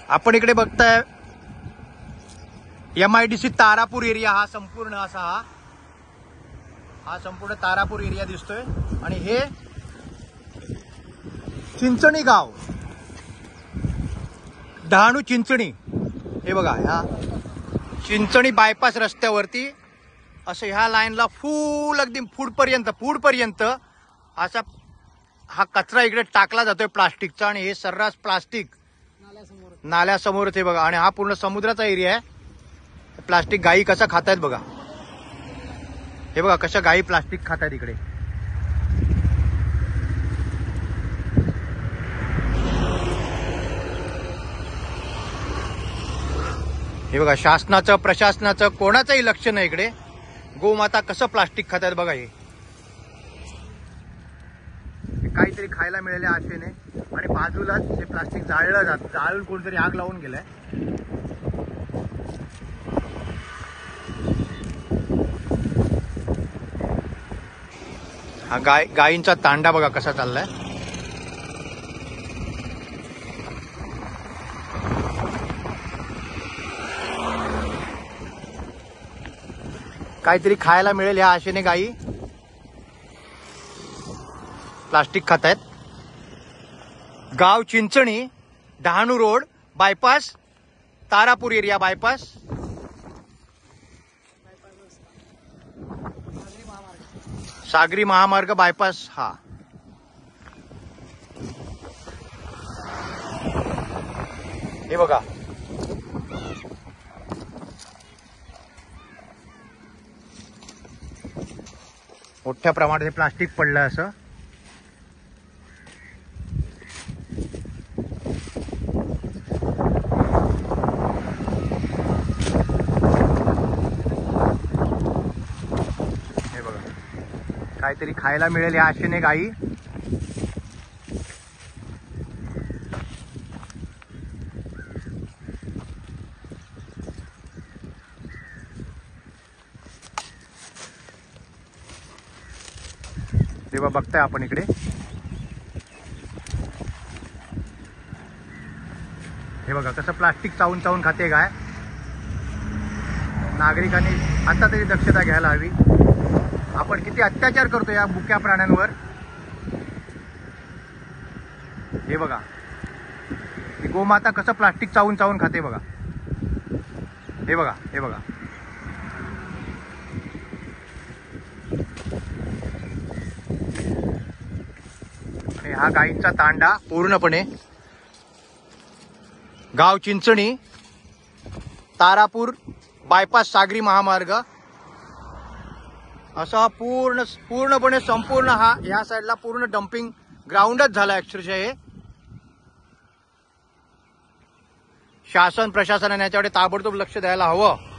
आपण इकडे बघताय MIDC तारापूर एरिया, हा संपूर्ण असा हा संपूर्ण तारापूर एरिया दिसतोय। आणि हे चिंचणी गाव, डहाणू चिंचणी, हे बघा ह्या चिंचणी बायपास रस्त्यावरती असं ह्या लाईनला फुल अगदी फूडपर्यंत असा हा कचरा इकडे टाकला जातोय प्लास्टिकचा। आणि हे सर्रास प्लास्टिक नाल्यासमोर ते बघा। आणि हा पूर्ण समुद्राचा एरिया आहे। प्लास्टिक गायी कसा खातायत बघा, हे बघा कशा गायी प्लास्टिक खातायत इकडे। हे बघा शासनाचं प्रशासनाचं कोणाचंही लक्ष नाही इकडे। गोमाता कसं प्लास्टिक खातायत बघा। हे काहीतरी खायला मिळाल्या आशेने, आणि बाजूलाच हे प्लास्टिक जाळून कोणतरी आग लावून गेलंय। हा गायींचा तांडा बघा कसा चाललाय। काहीतरी खायला मिळेल ह्या आशेने गायी प्लास्टिक खातायत। गाव Chinchani, Dahanu road bypass, Tarapur area bypass, सागरी महामार्ग बायपास। हा हे बघा मोठ्या प्रमाणात हे प्लास्टिक पडलंय असं। हे बघा काहीतरी खायला मिळेल या आशेने गायी तेव्हा बघताय आपण इकडे। हे बघा कसं प्लास्टिक चावून खाते गाय। नागरिकांनी आता तरी दक्षता घ्यायला हवी। आपण किती अत्याचार करतो या मुक्या प्राण्यांवर। हे बघा गोमाता कसं प्लास्टिक चावून खाते बघा। हे बघा हे बघा हा गायींचा तांडा पूर्णपणे गाव चिंचणी, तारापूर बायपास, सागरी महामार्ग असा पूर्णपणे संपूर्ण हा ह्या साईडला पूर्ण डम्पिंग ग्राउंडच झाला अक्षरशः। हे शासन प्रशासनाने याच्याकडे ताबडतोब लक्ष द्यायला हवं।